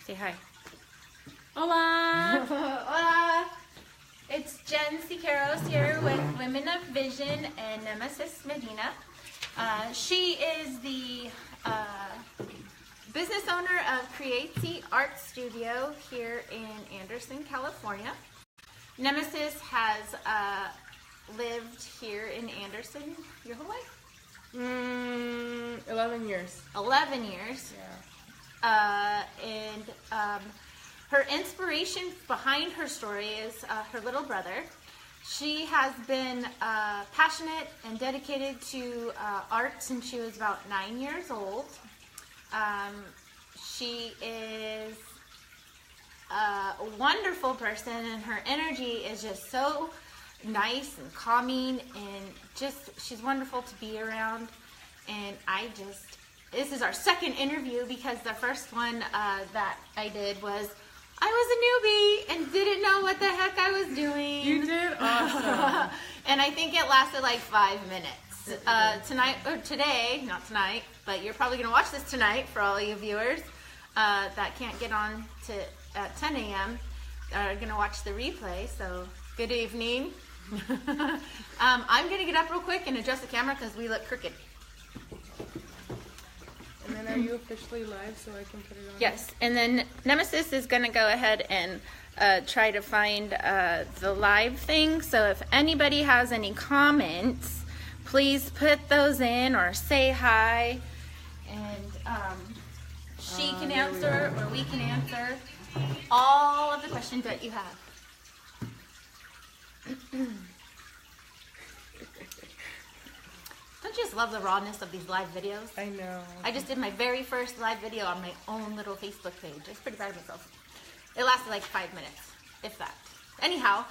Say hi. Hola! Hola! It's Jen Siqueiros here with Women of Vision and Nemesis Medina. She is the business owner of Creatsy Studio here in Anderson, California. Nemesis has lived here in Anderson your whole life? 11 years. 11 years. Yeah. Her inspiration behind her story is her little brother. She has been passionate and dedicated to art since she was about 9 years old. She is a wonderful person, and her energy is just so nice and calming, and just she's wonderful to be around. And this is our second interview, because the first one that I did was I was a newbie and didn't know what the heck I was doing. You did? Awesome. And I think it lasted like 5 minutes. Today, not tonight, but you're probably going to watch this tonight for all you viewers that can't get on at 10 a.m. are going to watch the replay. So good evening. I'm going to get up real quick and adjust the camera because we look crooked. And then are you officially live so I can put it on? Yes, and then Nemesis is going to go ahead and try to find the live thing. So if anybody has any comments, please put those in or say hi. And she can answer, or we can answer all of the questions that you have. Don't you just love the rawness of these live videos? I know. I just did my very first live video on my own little Facebook page. I was pretty proud of myself. It lasted like 5 minutes, if that. Anyhow,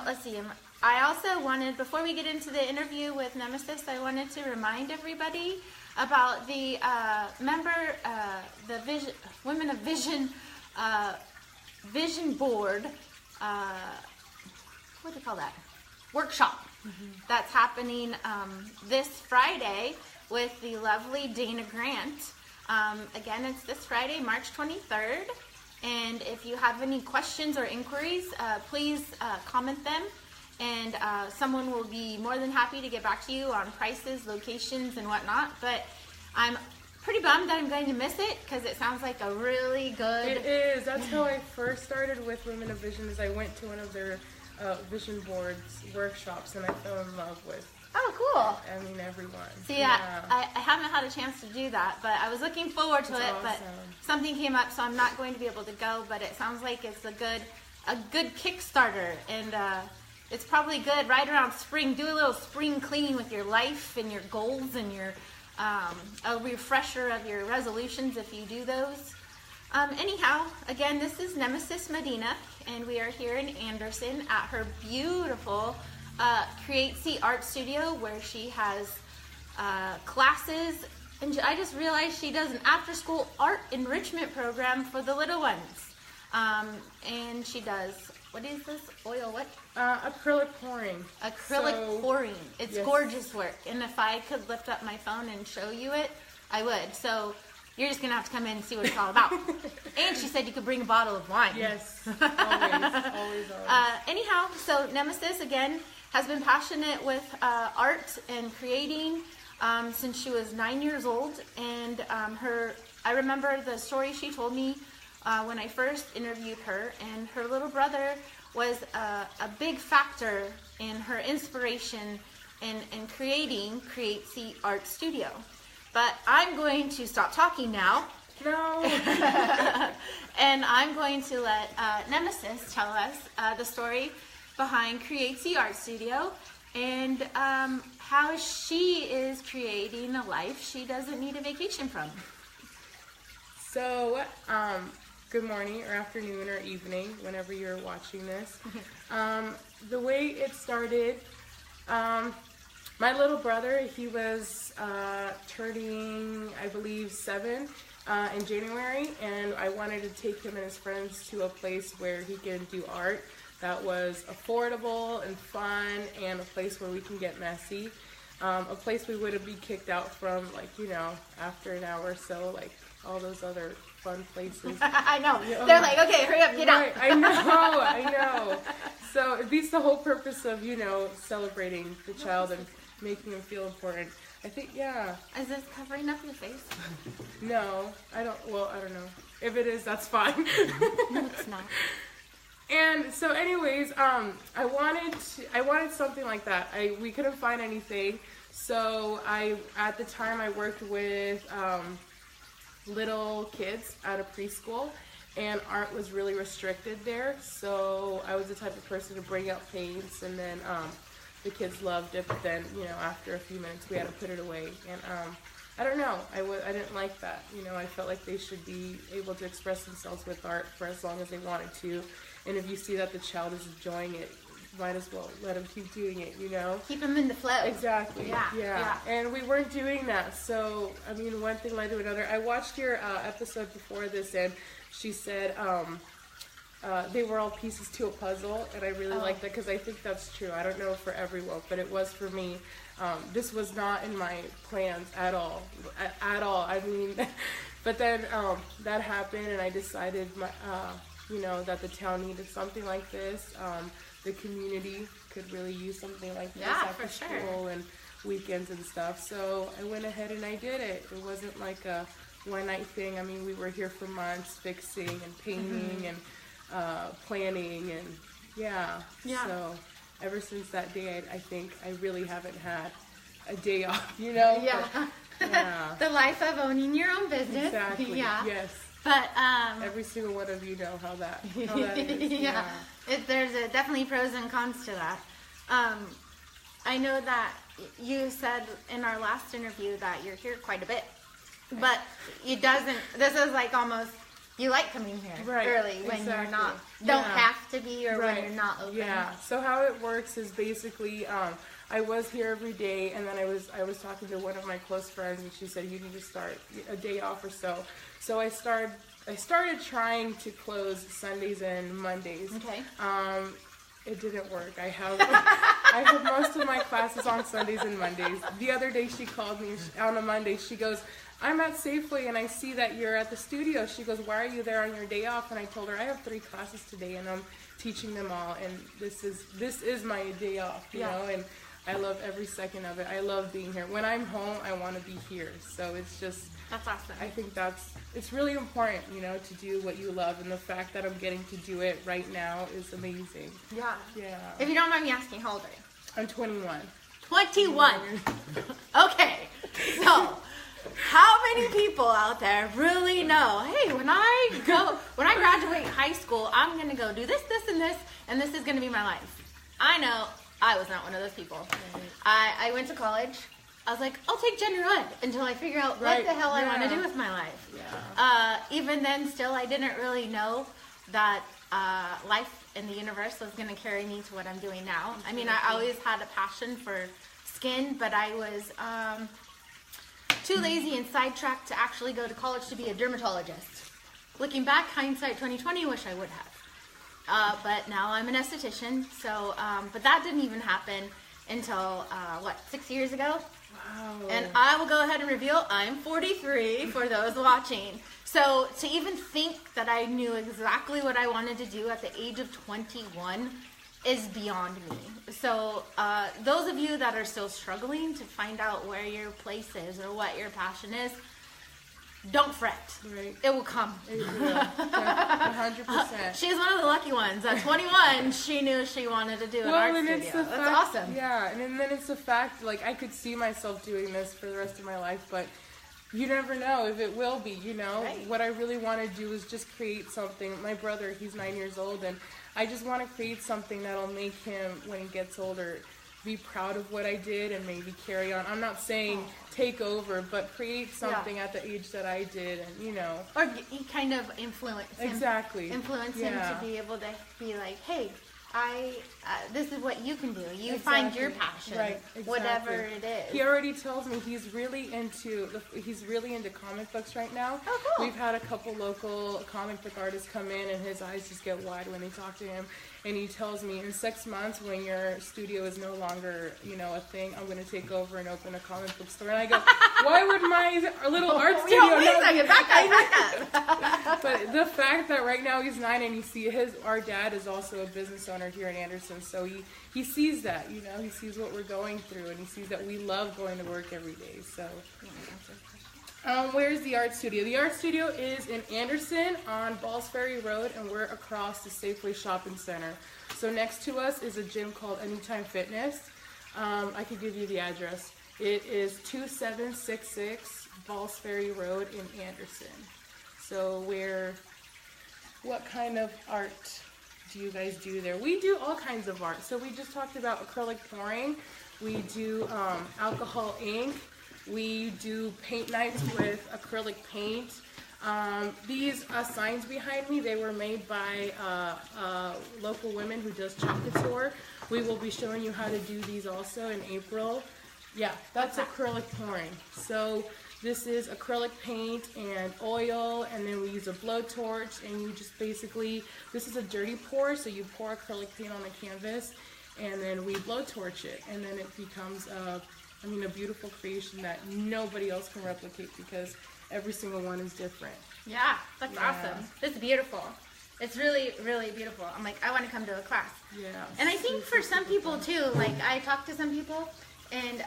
let's see. I also wanted, before we get into the interview with Nemesis, I wanted to remind everybody about the Women of Vision vision board. What do you call that? Workshop. That's happening this Friday with the lovely Dana Grant. Again, it's this Friday, March 23rd. And if you have any questions or inquiries, please comment them. And someone will be more than happy to get back to you on prices, locations, and whatnot. But I'm pretty bummed that I'm going to miss it, because it sounds like a really good... It is. That's how I first started with Women of Vision, is I went to one of their vision boards workshops, and I fell in love with everyone. See, yeah. I haven't had a chance to do that, but I was looking forward to it. Awesome. But something came up, so I'm not going to be able to go. But it sounds like it's a good Kickstarter, and it's probably good right around spring. Do a little spring cleaning with your life and your goals, and your a refresher of your resolutions if you do those. Anyhow, again, this is Nemesis Medina, and we are here in Anderson at her beautiful Creatsy Studio, where she has classes. And I just realized she does an after-school art enrichment program for the little ones. And she does, what is this? Oil what? Acrylic pouring. Acrylic pouring. It's gorgeous work. And if I could lift up my phone and show you it, I would. So you're just going to have to come in and see what it's all about. And she said you could bring a bottle of wine. Yes, always. Anyhow, so Nemesis, again, has been passionate with art and creating since she was 9 years old. And I remember the story she told me when I first interviewed her. And her little brother was a big factor in her inspiration in creating Creatsy Studio. But I'm going to stop talking now. No. And I'm going to let Nemesis tell us the story behind Creatsy Studio, and how she is creating a life she doesn't need a vacation from. So, good morning or afternoon or evening, whenever you're watching this. The way it started, my little brother, he was turning, I believe, 7 in January, and I wanted to take him and his friends to a place where he can do art that was affordable and fun, and a place where we can get messy. A place we wouldn't be kicked out from, like, you know, after an hour or so, like all those other fun places. I know. They're like, okay, hurry up, get out. I know. So it beats the whole purpose of, celebrating the child and making them feel important. I think, yeah. Is this covering up your face? No, I don't know. If it is, that's fine. No, it's not. And so anyways, I wanted something like that. We couldn't find anything. So at the time I worked with little kids at a preschool, and art was really restricted there. So I was the type of person to bring out paints, and then the kids loved it, but then, after a few minutes we had to put it away. And I don't know, I didn't like that. I felt like they should be able to express themselves with art for as long as they wanted to. And if you see that the child is enjoying it, might as well let them keep doing it, Keep them in the flow. Exactly. Yeah. And we weren't doing that. So, one thing led to another. I watched your episode before this, and she said they were all pieces to a puzzle, and I really like that because I think that's true. I don't know for everyone, but it was for me. This was not in my plans at all. But then that happened, and I decided that the town needed something like this. The community could really use something like this after school and weekends and stuff. So I went ahead and I did it. It wasn't like a one-night thing. We were here for months fixing and painting and planning, and so ever since that day, I think I really haven't had a day off, The life of owning your own business. Exactly. Yes. But every single one of you know how that is. There's definitely pros and cons to that. I know that you said in our last interview that you're here quite a bit, but this is like almost, you like coming here early when you're not, don't have to be, or when you're not open. Yeah, so how it works is basically, I was here every day, and then I was talking to one of my close friends, and she said, you need to start a day off or so. So I started trying to close Sundays and Mondays. Okay. It didn't work. I have most of my classes on Sundays and Mondays. The other day she called me on a Monday. She goes, I'm at Safeway and I see that you're at the studio. She goes, why are you there on your day off? And I told her, I have 3 classes today and I'm teaching them all, and this is my day off, you know, and I love every second of it. I love being here. When I'm home, I want to be here. So it's just, that's awesome. I think it's really important, to do what you love, and the fact that I'm getting to do it right now is amazing. Yeah. Yeah. If you don't mind me asking, how old are you? I'm 21. 21. Okay. So, how many people out there really know, hey, when I graduate high school, I'm going to go do this, and this is going to be my life? I know I was not one of those people. Right. I went to college. I was like, I'll take general ed until I figure out what the hell I want to do with my life. Yeah. Even then, still, I didn't really know that life in the universe was going to carry me to what I'm doing now. I mean, I always had a passion for skin, but I was too lazy and sidetracked to actually go to college to be a dermatologist. Looking back, hindsight 2020, wish I would have. But now I'm an esthetician, so, but that didn't even happen until, 6 years ago? Wow. And I will go ahead and reveal I'm 43 for those watching. So to even think that I knew exactly what I wanted to do at the age of 21 is beyond me. So those of you that are still struggling to find out where your place is or what your passion is, don't fret. Right. It will come. It will. 100%. She's one of the lucky ones. At 21, she knew she wanted to do an art studio. That's awesome. Yeah, and then it's the fact, like, I could see myself doing this for the rest of my life, but you never know if it will be, Right. What I really want to do is just create something. My brother, he's 9 years old, and I just want to create something that'll make him, when he gets older, be proud of what I did and maybe carry on. I'm not saying take over, but create something at the age that I did, and Or you kind of influence him. Exactly. Influence him to be able to be like, hey, this is what you can do. You Exactly. find your passion, right? Exactly. Whatever it is. He already tells me he's really into comic books right now. Oh, cool. We've had a couple local comic book artists come in, and his eyes just get wide when they talk to him. And he tells me, in 6 months, when your studio is no longer, a thing, I'm going to take over and open a comic book store. And I go, why would my little art studio wait a second, back up. But the fact that right now he's 9 and our dad is also a business owner here in Anderson, so he sees that, he sees what we're going through, and he sees that we love going to work every day. So, where's the art studio? The art studio is in Anderson on Balls Ferry Road, and we're across the Safeway Shopping Center. So next to us is a gym called Anytime Fitness. I could give you the address. It is 2766 Balls Ferry Road in Anderson. So what kind of art do you guys do there? We do all kinds of art. So we just talked about acrylic pouring. We do alcohol ink. We do paint nights with acrylic paint. These signs behind me, they were made by local women who does chocolate tour. We will be showing you how to do these also in April. Yeah, that's acrylic pouring. So this is acrylic paint and oil, and then we use a blowtorch, and you just basically, this is a dirty pour, so you pour acrylic paint on a canvas, and then we blowtorch it, and then it becomes a beautiful creation that nobody else can replicate because every single one is different. Yeah, that's awesome. It's beautiful. It's really, really beautiful. I'm like, I want to come to a class. Yeah. And I think for some people too, like I talk to some people, and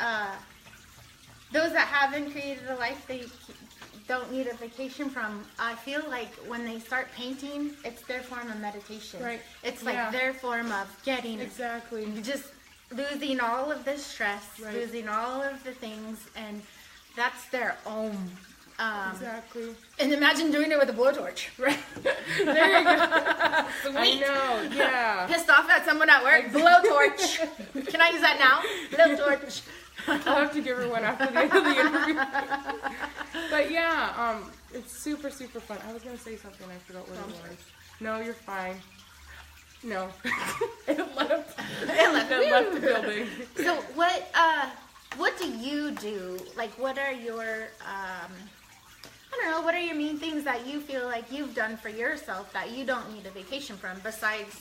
those that haven't created a life they don't need a vacation from, I feel like when they start painting, it's their form of meditation. Right. It's like their form of getting exactly. Just losing all of the stress, right. losing all of the things, and that's their own. Exactly. And imagine doing it with a blowtorch. Right. There you go. Sweet. I know, yeah. Pissed off at someone at work, blowtorch. Can I use that now? Blowtorch. I'll have to give her one after the end of the interview. But yeah, it's super, super fun. I was going to say something, I forgot what it was. No, you're fine. No. It left the building. So what do you do? Like, what are your, what are your main things that you feel like you've done for yourself that you don't need a vacation from besides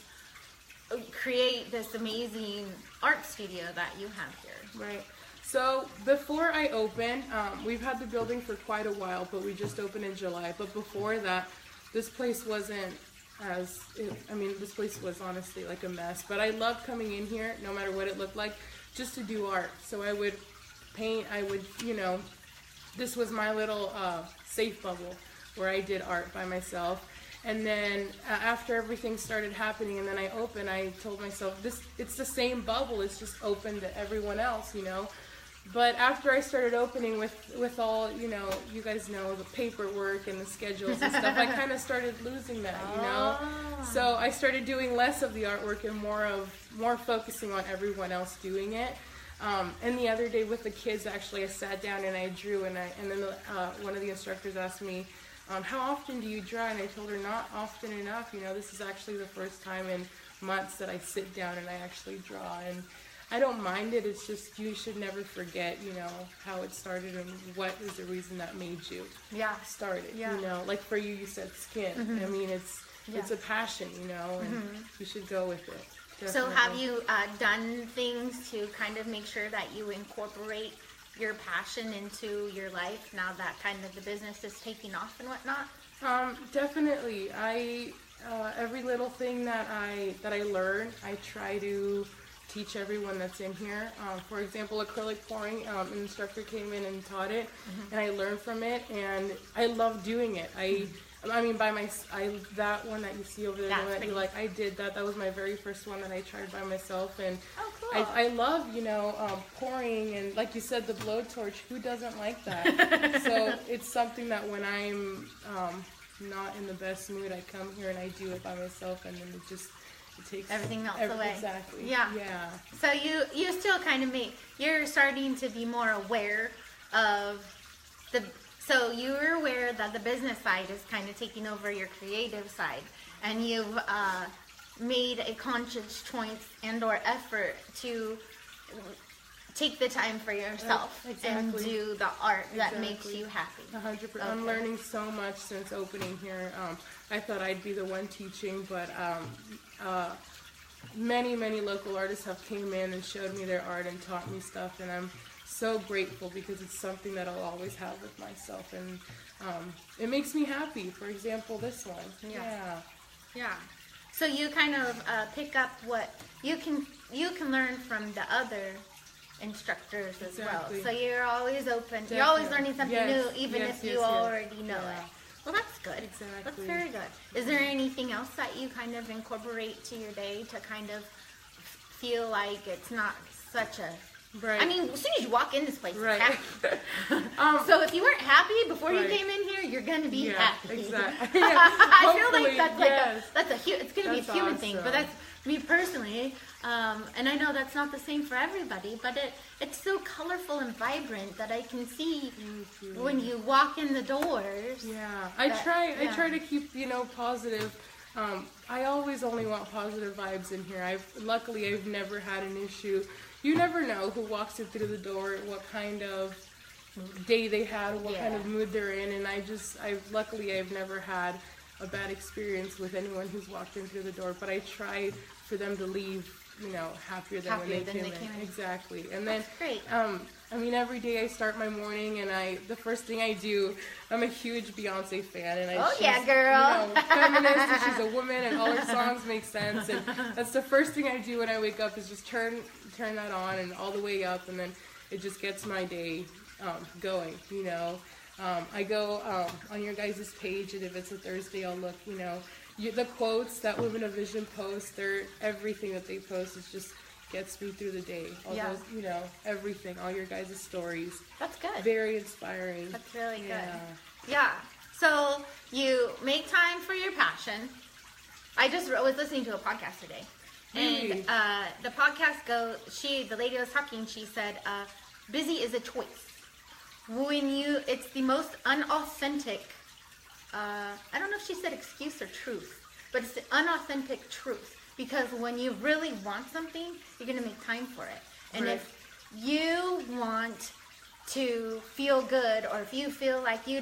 create this amazing art studio that you have here? Right. So before I opened, we've had the building for quite a while, but we just opened in July. But before that, this place wasn't this place was honestly like a mess. But I loved coming in here, no matter what it looked like, just to do art. So I would paint, this was my little safe bubble where I did art by myself. And then after everything started happening and then I opened, I told myself, it's the same bubble, it's just open to everyone else, But after I started opening with all, you guys know, the paperwork and the schedules and stuff, I kind of started losing that, So I started doing less of the artwork and more focusing on everyone else doing it. And the other day with the kids, actually, I sat down and I drew, and then one of the instructors asked me, how often do you draw? And I told her, not often enough. This is actually the first time in months that I sit down and I actually draw. And I don't mind it. It's just you should never forget, how it started and what is the reason that made you start it. Yeah. Like for you, you said skin. Mm-hmm. I mean, it's a passion, and you should go with it. Definitely. So have you done things to kind of make sure that you incorporate your passion into your life now that kind of the business is taking off and whatnot? Definitely. Every little thing that I learn, I try to teach everyone that's in here. For example, acrylic pouring, an instructor came in and taught it, and I learned from it, and I love doing it. That one that you see over there, the one that you're like, I did that. That was my very first one that I tried by myself, and cool. I love, pouring, and like you said, the blowtorch. Who doesn't like that? So it's something that when I'm not in the best mood, I come here and I do it by myself, and then it takes everything else away. Exactly. Yeah. So you still kind of you're starting to be more aware of so you're aware that the business side is kind of taking over your creative side, and you've made a conscious choice and or effort to take the time for yourself and do the art that makes you happy. 100%. Okay. I'm learning so much since opening here. I thought I'd be the one teaching, but many local artists have came in and showed me their art and taught me stuff, and I'm so grateful because it's something that I'll always have with myself, and it makes me happy. For example, this one. Yeah. So you kind of pick up what you can learn from the other instructors as well. So you're always open. Definitely. You're always learning something new, even if you already know it. Well, that's good. Exactly. That's very good. Is there anything else that you kind of incorporate to your day to kind of feel like it's not such a... Right. I mean, as soon as you walk in this place, it's happy. So if you weren't happy before you came in here, you're going to be happy. Exactly. I feel like that's it's going to be a human thing, but that's me personally. And I know that's not the same for everybody, but it's so colorful and vibrant that I can see when you walk in the doors. Yeah, I try to keep, positive. I always only want positive vibes in here. Luckily I've never had an issue. You never know who walks in through the door, what kind of day they had, what kind of mood they're in, and luckily I've never had a bad experience with anyone who's walked in through the door, but I try for them to leave, happier than when they came in. Exactly. And then, great. Every day I start my morning, and the first thing I do, I'm a huge Beyonce fan, and she's, girl. Feminist, and she's a woman, and all her songs make sense, and that's the first thing I do when I wake up is just turn that on and all the way up, and then it just gets my day going. I go on your guys' page, and if it's a Thursday, I'll look. The quotes that Women of Vision post, they're everything that they post. It just gets me through the day. All those, everything, all your guys' stories. That's good. Very inspiring. That's really good. Yeah. So you make time for your passion. I just was listening to a podcast today. Really? And the podcast the lady was talking, she said, busy is a choice. It's the most unauthentic, I don't know if she said excuse or truth, but it's the unauthentic truth. Because when you really want something, you're going to make time for it. And if you want to feel good, or if you feel like you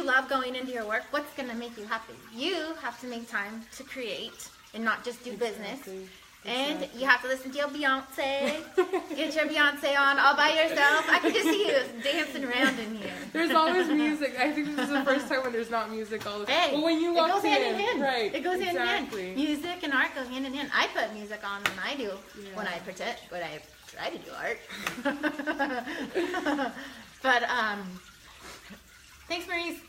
love going into your work, what's going to make you happy? You have to make time to create and not just do business. And you have to listen to your Beyonce. Get your Beyonce on all by yourself. I can just see you dancing around in here. There's always music. I think this is the first time when there's not music all the time. Hey, well, when you walk it goes hand in hand. Right. It goes hand in hand. Music and art go hand in hand. I put music on when I do, when I try to do art. But, thanks, Maurice.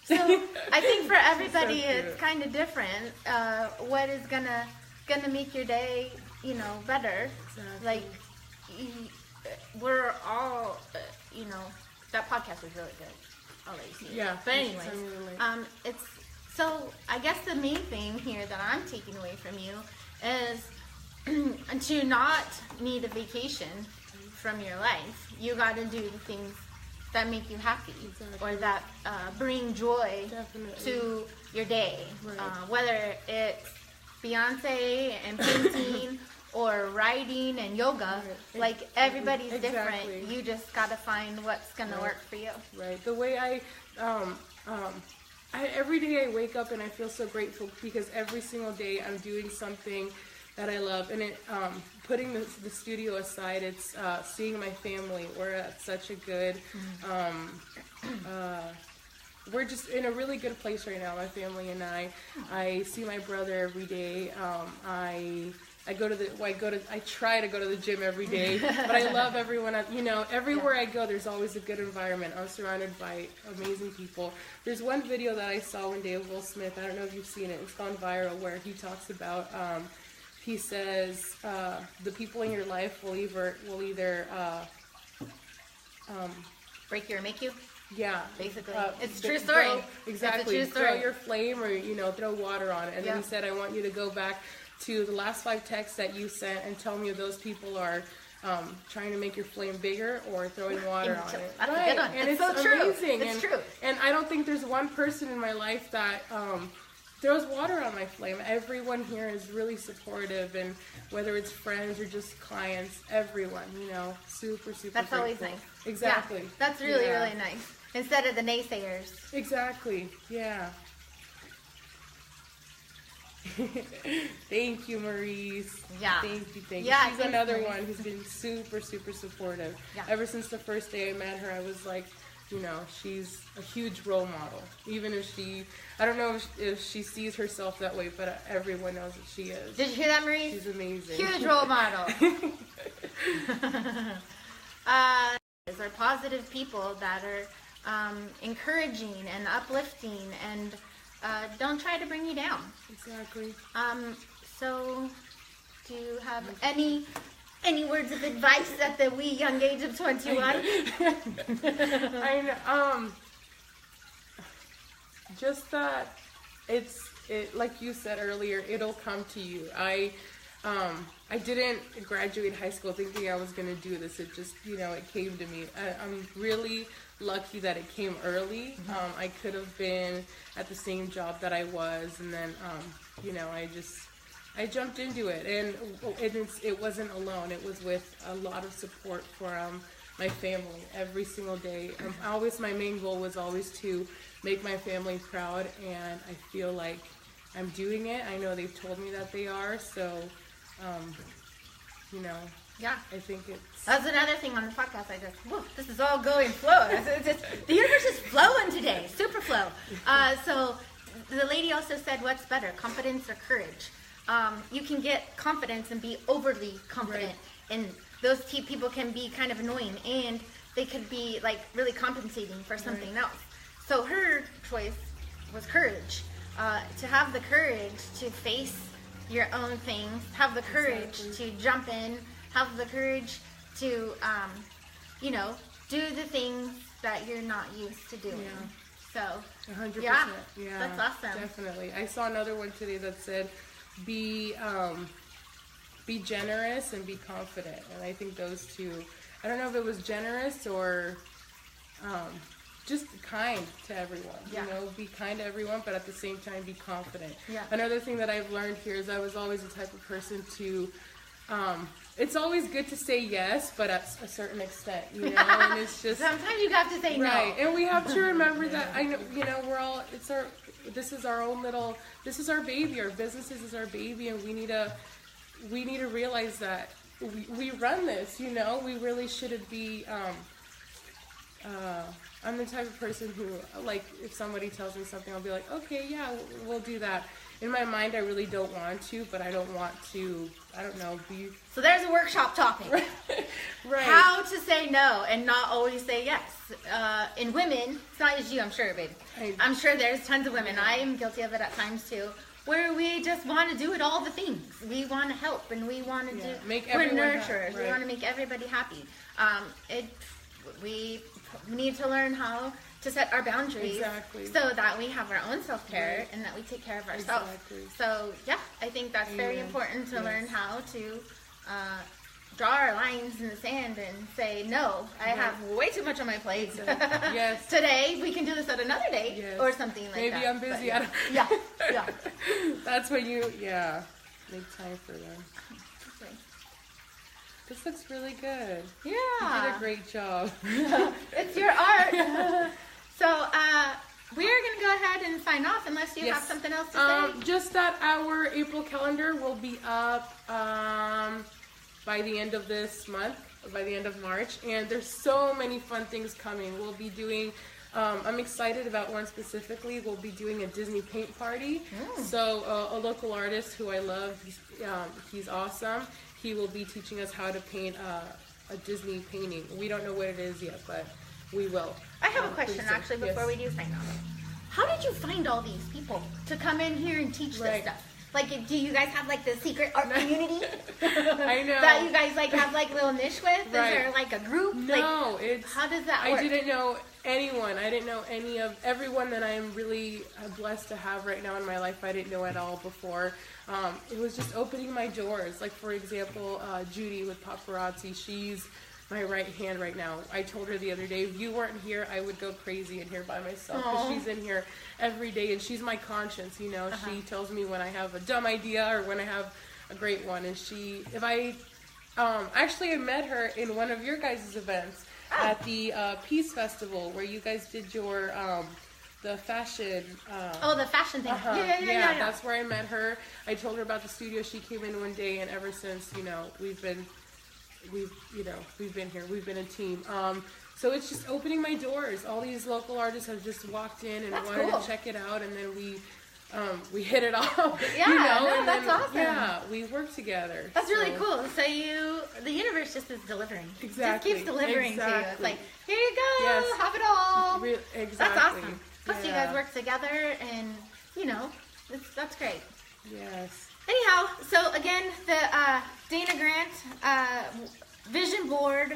So I think for everybody it's kind of different. What is gonna make your day, better? Exactly. Like we're all, that podcast was really good. I'll let you see it. Yeah. But anyways, it's so I guess the main thing here that I'm taking away from you is to not need a vacation from your life. You got to do the things that make you happy, or that bring joy to your day. Whether it's Beyonce and painting, or writing and yoga, like everybody's different. You just gotta find what's gonna work for you. Right. The way every day I wake up and I feel so grateful because every single day I'm doing something that I love, and putting the studio aside, it's seeing my family. We're at such a good, we're just in a really good place right now, my family and I. I see my brother every day. I try to go to the gym every day, but I love everyone. Everywhere I go, there's always a good environment. I'm surrounded by amazing people. There's one video that I saw one day of Will Smith. I don't know if you've seen it. It's gone viral, where he talks about. He says the people in your life will either break you or make you. Yeah, basically, it's a true story. Exactly. It's a true story. Throw your flame, or throw water on it. And then he said, I want you to go back to the last 5 texts that you sent and tell me if those people are trying to make your flame bigger or throwing water on it. That's a good one. And it's so amazing. True. It's true. And I don't think there's one person in my life that throws water on my flame. Everyone here is really supportive, and whether it's friends or just clients, everyone, you know, super, super That's grateful. Always nice. Exactly. Yeah, that's really, really nice. Instead of the naysayers. Exactly. Yeah. Thank you, Maurice. Yeah. Thank you. Yeah, She's another one who's been super, super supportive. Yeah. Ever since the first day I met her, I was like, you know, she's a huge role model. Even if I don't know if she sees herself that way, but everyone knows that she is. Did you hear that, Maurice? She's amazing. Huge role model. Are positive people that are encouraging and uplifting and don't try to bring you down. Exactly. So, do you have any words of advice at the wee young age of 21? I know. Just that it like you said earlier, it'll come to you. I didn't graduate high school thinking I was going to do this. It just, you know, it came to me. I'm really lucky that it came early. I could have been at the same job that I was, and then, you know, I jumped into it, and it wasn't alone. It was with a lot of support from my family every single day. My main goal was always to make my family proud, and I feel like I'm doing it. I know they've told me that they are, so, you know, Yeah. I think That's another thing on the podcast. This is all going flow. The universe is flowing today, super flow. So the lady also said, what's better, confidence or courage? You can get confidence and be overly confident, and those people can be kind of annoying, and they could be like really compensating for something else. So her choice was courage. To have the courage to face your own things, have the courage to jump in, have the courage to, you know, do the things that you're not used to doing. So, 100%. yeah, Yeah, that's awesome. Definitely. I saw another one today that said, be generous and be confident. And I think those two, I don't know if it was generous or just kind to everyone. Yeah. You know, be kind to everyone, but at the same time be confident. Yeah. Another thing that I've learned here is I was always the type of person to, it's always good to say yes, but at a certain extent, you know, and it's just... Sometimes you have to say no. Right, and we have to remember that, I know, you know, this is our own little, this is our baby, our businesses is our baby, and we need to realize that we run this, you know, we really shouldn't be, I'm the type of person who, like, if somebody tells me something, I'll be like, okay, yeah, we'll do that. In my mind, I really don't want to, but I don't want to, I don't know, be... So there's a workshop topic. Right. How to say no and not always say yes. In women, it's not just you, I'm sure, babe. I'm sure there's tons of women. I am guilty of it at times, too, where we just want to do it all the things. We want to help, and we want to we're nurturers. We want to make everybody happy. We need to learn how to set our boundaries so that we have our own self-care and that we take care of ourselves. So, yeah, I think that's very important to learn how to draw our lines in the sand and say, no, I have way too much on my plate. Yes. Today, we can do this at another day or something like that. Maybe I'm busy. But, yeah. That's when you, make time for them. This looks really good. Yeah. You did a great job. It's your art. So, we're going to go ahead and sign off unless you have something else to say. Just that our April calendar will be up by the end of this month, by the end of March. And there's so many fun things coming. We'll be doing, I'm excited about one specifically. We'll be doing a Disney paint party. So, a local artist who I love, he's awesome. He will be teaching us how to paint a Disney painting. We don't know what it is yet, but we will. I have a question, actually, before we do sign off. How did you find all these people to come in here and teach this stuff? Like, do you guys have, like, the secret art community? I know. That you guys, like, have, like, little niche with? Is there, like, a group? No, like, how does that work? I didn't know anyone. I didn't know everyone that I am really blessed to have right now in my life. I didn't know at all before. It was just opening my doors. Like, for example, Judy with Paparazzi, she's my right hand right now. I told her the other day, if you weren't here, I would go crazy in here by myself, because she's in here every day, and she's my conscience, you know. She tells me when I have a dumb idea or when I have a great one, and actually I met her in one of your guys' events at the Peace Festival, where you guys did your the fashion. The fashion thing. Yeah. That's where I met her. I told her about the studio. She came in one day, and ever since, you know, we've been here. We've been a team. So it's just opening my doors. All these local artists have just walked in and wanted to check it out, and then we hit it off. Yeah, you know, no, that's awesome. Yeah, we work together. That's really cool. So the universe just is delivering. Exactly. Just keeps delivering to you. It's like, here you go, Yes. have it all. Exactly. That's awesome. Plus you guys work together, and you know, that's great. Yes. Anyhow, so again, the Dana Grant vision board,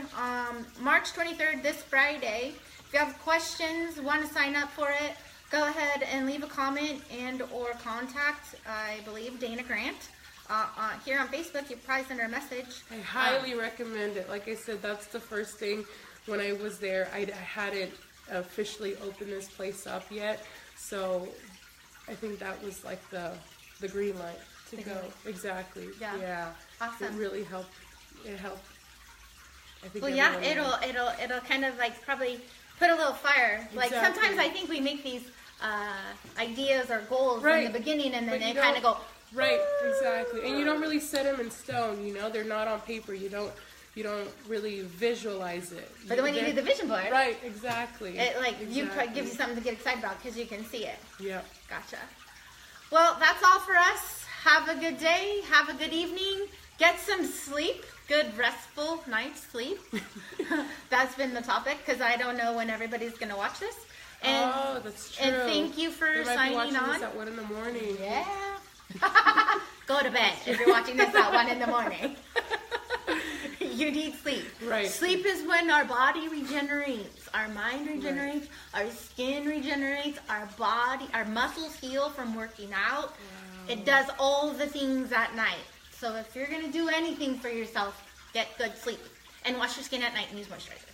March 23rd, this Friday. If you have questions, want to sign up for it, go ahead and leave a comment and or contact, I believe, Dana Grant. Here on Facebook, you probably send her a message. I highly recommend it. Like I said, that's the first thing. When I was there, I hadn't officially opened this place up yet, so I think that was like the green light to go. Exactly. Yeah. Awesome. It really helped. It helped. I think. Well, yeah, it'll kind of like probably put a little fire. Like sometimes I think we make these ideas or goals in the beginning, and then they kind of go. Right. Exactly. And you don't really set them in stone. You know, they're not on paper. You don't really visualize it. But then when you do the vision board, right? Exactly. It gives you something to get excited about because you can see it. Yeah. Gotcha. Well, that's all for us. Have a good day. Have a good evening. Get some sleep. Good restful night's sleep. That's been the topic, because I don't know when everybody's going to watch this. And, that's true. And thank you for they might signing be watching on. This at 1 a.m. Yeah. Go to bed if you're watching this at 1 a.m. You need sleep. Right. Sleep is when our body regenerates, our mind regenerates, our skin regenerates, our muscles heal from working out. Wow. It does all the things at night. So if you're going to do anything for yourself, get good sleep. And wash your skin at night and use moisturizer.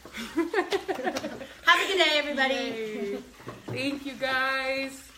Have a good day, everybody. Yay. Thank you, guys.